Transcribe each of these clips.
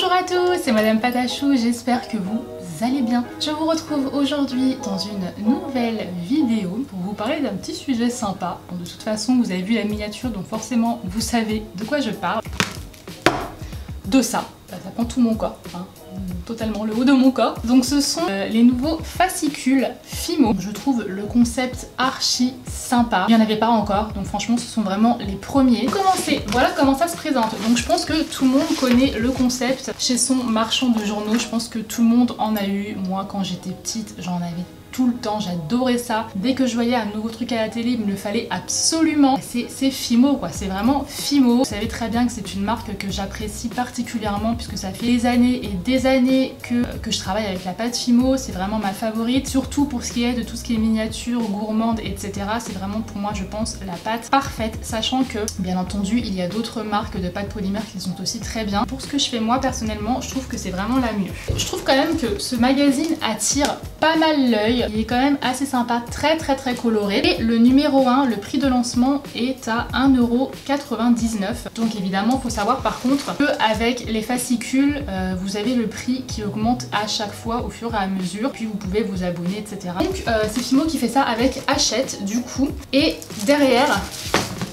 Bonjour à tous, c'est Madame Patachou, j'espère que vous allez bien. Je vous retrouve aujourd'hui dans une nouvelle vidéo pour vous parler d'un petit sujet sympa. Bon, de toute façon, vous avez vu la miniature, donc forcément, vous savez de quoi je parle. De ça, ça prend tout mon corps, hein. Totalement le haut de mon corps. Donc ce sont les nouveaux fascicules Fimo. Je trouve le concept archi sympa. Il n'y en avait pas encore, donc franchement ce sont vraiment les premiers. Pour commencer, voilà comment ça se présente. Donc je pense que tout le monde connaît le concept chez son marchand de journaux. Je pense que tout le monde en a eu. Moi quand j'étais petite, j'en avais tout le temps, j'adorais ça. Dès que je voyais un nouveau truc à la télé, il me le fallait absolument. C'est Fimo quoi, c'est vraiment Fimo. Vous savez très bien que c'est une marque que j'apprécie particulièrement puisque ça fait des années et des années que je travaille avec la pâte Fimo. C'est vraiment ma favorite, surtout pour ce qui est de tout ce qui est miniature, gourmande, etc. C'est vraiment pour moi, je pense, la pâte parfaite, sachant que, bien entendu, il y a d'autres marques de pâte polymère qui sont aussi très bien. Pour ce que je fais moi, personnellement, je trouve que c'est vraiment la mieux. Je trouve quand même que ce magazine attire pas mal l'œil. Il est quand même assez sympa, très coloré. Et le numéro 1, le prix de lancement est à 1,99 €. Donc évidemment, il faut savoir par contre qu'avec les fascicules, vous avez le prix qui augmente à chaque fois au fur et à mesure. Puis vous pouvez vous abonner, etc. Donc c'est Fimo qui fait ça avec Hachette du coup. Et derrière,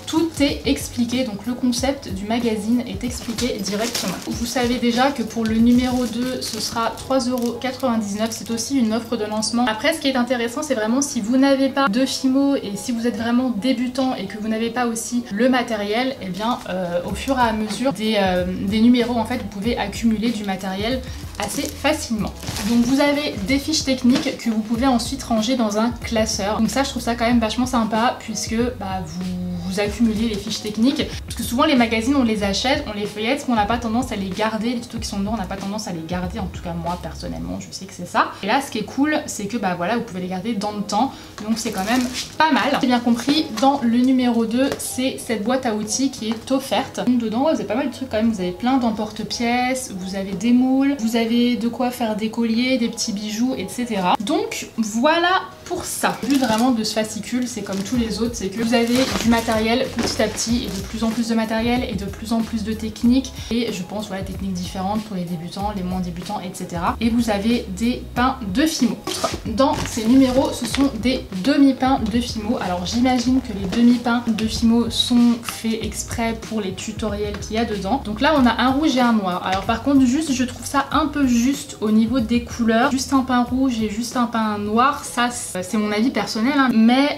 tout est expliqué, donc le concept du magazine est expliqué directement. Vous savez déjà que pour le numéro 2, ce sera 3,99 €, c'est aussi une offre de lancement. Après, ce qui est intéressant, c'est vraiment si vous n'avez pas de Fimo et si vous êtes vraiment débutant et que vous n'avez pas aussi le matériel, et bien au fur et à mesure des numéros, en fait, vous pouvez accumuler du matériel assez facilement. Donc vous avez des fiches techniques que vous pouvez ensuite ranger dans un classeur. Donc ça, je trouve ça quand même vachement sympa puisque vous accumulez les fiches techniques. Parce que souvent les magazines, on les achète, on les feuillette, parce qu'on n'a pas tendance à les garder. Les tutos qui sont dedans, on n'a pas tendance à les garder. En tout cas moi personnellement, je sais que c'est ça. Et là, ce qui est cool, c'est que voilà, vous pouvez les garder dans le temps. Donc c'est quand même pas mal. J'ai bien compris, dans le numéro 2, c'est cette boîte à outils qui est offerte. Donc dedans, vous avez pas mal de trucs quand même. Vous avez plein d'emporte-pièces, vous avez des moules, vous avez de quoi faire des colliers, des petits bijoux, etc. Donc voilà pour ça. Le but vraiment de ce fascicule, c'est comme tous les autres, c'est que vous avez du matériel petit à petit et de plus en plus de matériel et de plus en plus de techniques et je pense voilà, techniques différentes pour les débutants, les moins débutants, etc. Et vous avez des pains de Fimo. Dans ces numéros, ce sont des demi-pains de Fimo. Alors j'imagine que les demi-pains de Fimo sont faits exprès pour les tutoriels qu'il y a dedans. Donc là, on a un rouge et un noir. Alors par contre, juste, je trouve ça un peu juste au niveau des couleurs. Juste un pain rouge et juste un pain noir, ça c'est mon avis personnel, hein. Mais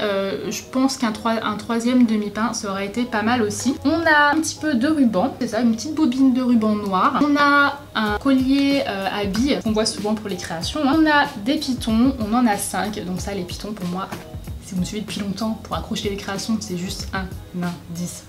je pense qu'un troisième demi-pain ça aurait été pas mal aussi. On a un petit peu de ruban, c'est ça, une petite bobine de ruban noir. On a un collier à billes qu'on voit souvent pour les créations, hein. On a des pitons, on en a 5, donc ça les pitons pour moi, si vous me suivez depuis longtemps, pour accrocher les créations c'est juste un indice.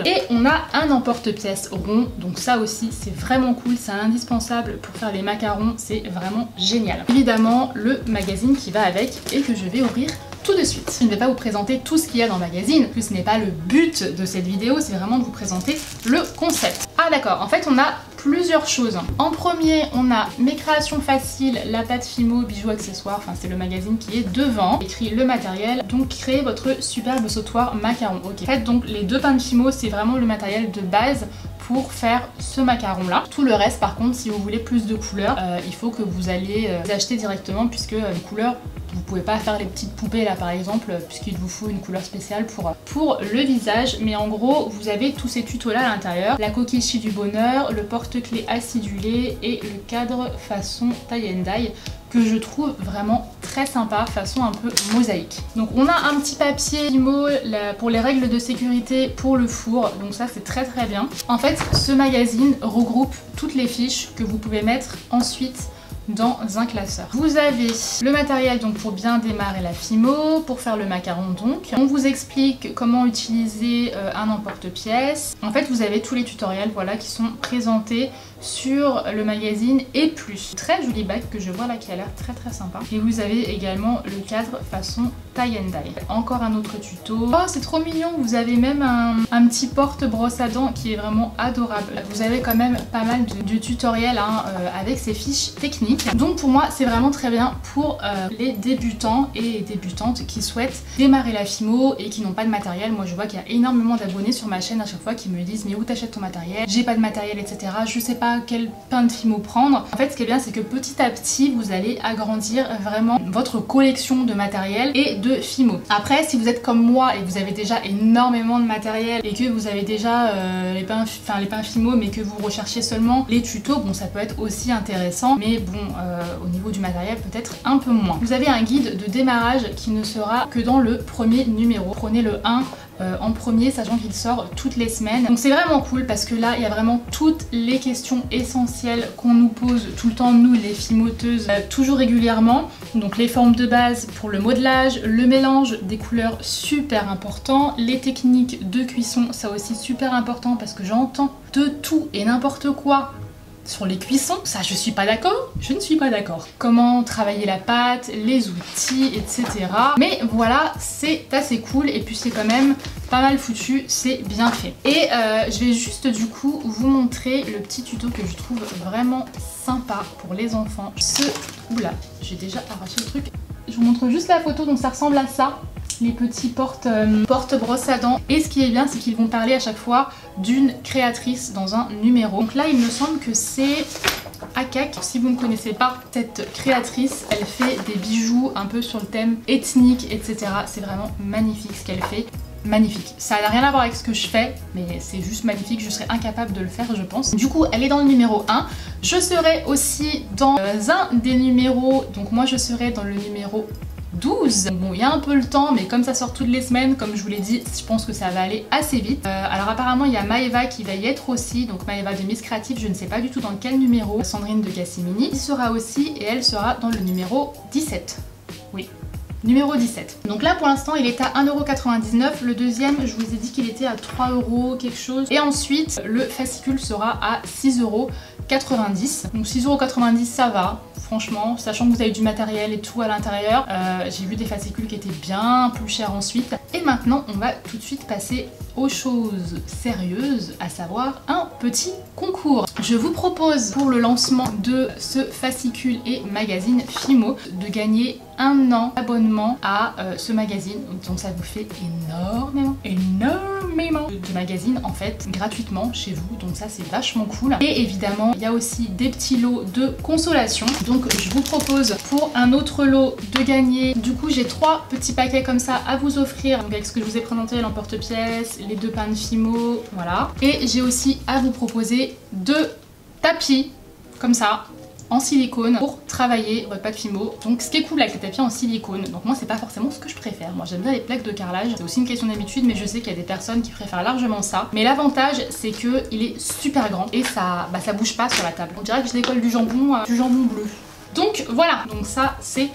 Et on a un emporte-pièce rond, donc ça aussi c'est vraiment cool, c'est indispensable pour faire les macarons, c'est vraiment génial. Évidemment le magazine qui va avec et que je vais ouvrir tout de suite. Je ne vais pas vous présenter tout ce qu'il y a dans le magazine, plus ce n'est pas le but de cette vidéo, c'est vraiment de vous présenter le concept. Ah d'accord, en fait on a plusieurs choses. En premier, on a mes créations faciles, la pâte Fimo, bijoux, accessoires, enfin c'est le magazine qui est devant, écrit le matériel, donc créez votre superbe sautoir macaron. Ok. En fait donc les deux pains de Fimo, c'est vraiment le matériel de base pour faire ce macaron là. Tout le reste par contre, si vous voulez plus de couleurs, il faut que vous allez les acheter directement puisque les couleurs, vous pouvez pas faire les petites poupées là par exemple puisqu'il vous faut une couleur spéciale pour le visage. Mais en gros vous avez tous ces tutos là à l'intérieur. La coquille du bonheur, le porte-clés acidulé et le cadre façon tie and dye que je trouve vraiment très sympa, façon un peu mosaïque. Donc on a un petit papier Fimo pour les règles de sécurité pour le four, donc ça c'est très bien. En fait ce magazine regroupe toutes les fiches que vous pouvez mettre ensuite dans un classeur. Vous avez le matériel donc pour bien démarrer la Fimo, pour faire le macaron donc. On vous explique comment utiliser un emporte-pièce. En fait vous avez tous les tutoriels voilà qui sont présentés sur le magazine et plus. Très joli bac que je vois là qui a l'air très sympa. Et vous avez également le cadre façon tie and dye. Encore un autre tuto. Oh c'est trop mignon, vous avez même un petit porte brosse à dents qui est vraiment adorable. Vous avez quand même pas mal de tutoriels hein, avec ces fiches techniques. Donc pour moi c'est vraiment très bien pour les débutants et débutantes qui souhaitent démarrer la Fimo et qui n'ont pas de matériel. Moi je vois qu'il y a énormément d'abonnés sur ma chaîne à chaque fois qui me disent mais où t'achètes ton matériel, j'ai pas de matériel etc. Je sais pas pas quel pain de Fimo prendre. En fait ce qui est bien c'est que petit à petit vous allez agrandir vraiment votre collection de matériel et de Fimo. Après si vous êtes comme moi et vous avez déjà énormément de matériel et que vous avez déjà les pains Fimo mais que vous recherchez seulement les tutos, bon ça peut être aussi intéressant mais bon au niveau du matériel peut-être un peu moins. Vous avez un guide de démarrage qui ne sera que dans le premier numéro. Prenez le 1 en premier, sachant qu'il sort toutes les semaines. Donc c'est vraiment cool parce que là il y a vraiment toutes les questions essentielles qu'on nous pose tout le temps, nous les fimoteuses, toujours régulièrement. Donc les formes de base pour le modelage, le mélange des couleurs super important, les techniques de cuisson, ça aussi super important parce que j'entends de tout et n'importe quoi sur les cuissons, ça je suis pas d'accord, je ne suis pas d'accord. Comment travailler la pâte, les outils, etc. Mais voilà, c'est assez cool et puis c'est quand même pas mal foutu, c'est bien fait. Et je vais juste du coup vous montrer le petit tuto que je trouve vraiment sympa pour les enfants. Oula, j'ai déjà arraché le truc. Je vous montre juste la photo, donc ça ressemble à ça. Les petits porte brosse à dents. Et ce qui est bien, c'est qu'ils vont parler à chaque fois d'une créatrice dans un numéro. Donc là, il me semble que c'est Akak. Si vous ne connaissez pas cette créatrice, elle fait des bijoux un peu sur le thème ethnique, etc. C'est vraiment magnifique ce qu'elle fait. Magnifique. Ça n'a rien à voir avec ce que je fais, mais c'est juste magnifique. Je serais incapable de le faire, je pense. Du coup, elle est dans le numéro 1. Je serai aussi dans un des numéros. Donc moi, je serai dans le numéro 12. Bon, il y a un peu le temps, mais comme ça sort toutes les semaines, comme je vous l'ai dit, je pense que ça va aller assez vite. Alors apparemment, il y a Maeva qui va y être aussi, donc Maeva de Miss Creative, je ne sais pas du tout dans quel numéro. Sandrine de Cassimini y sera aussi, et elle sera dans le numéro 17. Oui. Numéro 17. Donc là pour l'instant il est à 1,99€, le deuxième je vous ai dit qu'il était à 3€ quelque chose. Et ensuite le fascicule sera à 6,90€. Donc 6,90€ ça va, franchement, sachant que vous avez du matériel et tout à l'intérieur. J'ai vu des fascicules qui étaient bien plus chers ensuite. Et maintenant on va tout de suite passer aux choses sérieuses, à savoir un petit concours. Je vous propose pour le lancement de ce fascicule et magazine Fimo de gagner un an d'abonnement à ce magazine. Donc ça vous fait énormément de magazines en fait gratuitement chez vous, donc ça c'est vachement cool. Et évidemment il y a aussi des petits lots de consolation. Donc je vous propose pour un autre lot de gagner, du coup j'ai 3 petits paquets comme ça à vous offrir, donc avec ce que je vous ai présenté, l'emporte-pièce, les 2 pains de Fimo, voilà. Et j'ai aussi à vous proposer 2 tapis comme ça en silicone pour travailler votre pâte Fimo. Donc ce qui est cool avec les tapis en silicone, donc moi c'est pas forcément ce que je préfère, moi j'aime bien les plaques de carrelage, c'est aussi une question d'habitude, mais je sais qu'il y a des personnes qui préfèrent largement ça. Mais l'avantage c'est que il est super grand et ça bouge pas sur la table. On dirait que je décolle du jambon bleu. Donc voilà, donc ça c'est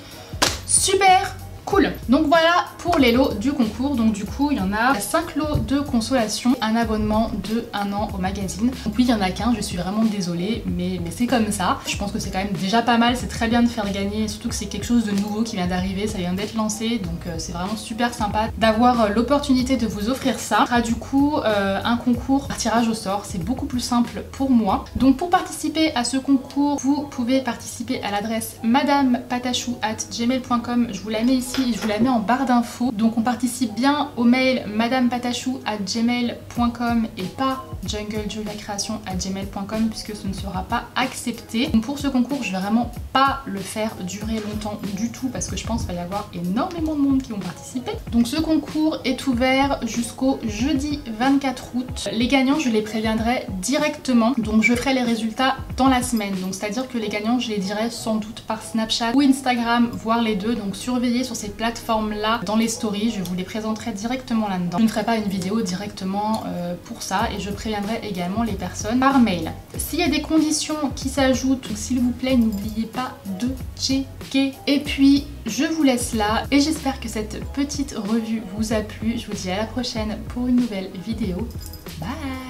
super cool. Donc voilà pour les lots du concours. Donc du coup il y en a 5 lots de consolation, un abonnement de 1 an au magazine. Donc oui il y en a qu'un, je suis vraiment désolée mais c'est comme ça. Je pense que c'est quand même déjà pas mal, c'est très bien de faire gagner, surtout que c'est quelque chose de nouveau qui vient d'arriver, ça vient d'être lancé, donc c'est vraiment super sympa d'avoir l'opportunité de vous offrir ça. Ce sera du coup un concours par tirage au sort, c'est beaucoup plus simple pour moi. Donc pour participer à ce concours, vous pouvez participer à l'adresse madamepatachou@gmail.com, je vous la mets ici et je vous la mets en barre d'infos. Donc on participe bien au mail madamepatachou@gmail.com et pas junglejuliacreation@gmail.com puisque ce ne sera pas accepté. Donc pour ce concours je vais vraiment pas le faire durer longtemps du tout parce que je pense qu'il va y avoir énormément de monde qui vont participer. Donc ce concours est ouvert jusqu'au jeudi 24 août. Les gagnants je les préviendrai directement, donc je ferai les résultats dans la semaine. Donc c'est à dire que les gagnants je les dirai sans doute par Snapchat ou Instagram, voire les deux. Donc surveillez sur ces plateformes là dans les stories, je vous les présenterai directement là-dedans. Je ne ferai pas une vidéo directement pour ça et je préviendrai également les personnes par mail. S'il y a des conditions qui s'ajoutent, s'il vous plaît n'oubliez pas de checker. Et puis je vous laisse là et j'espère que cette petite revue vous a plu. Je vous dis à la prochaine pour une nouvelle vidéo. Bye!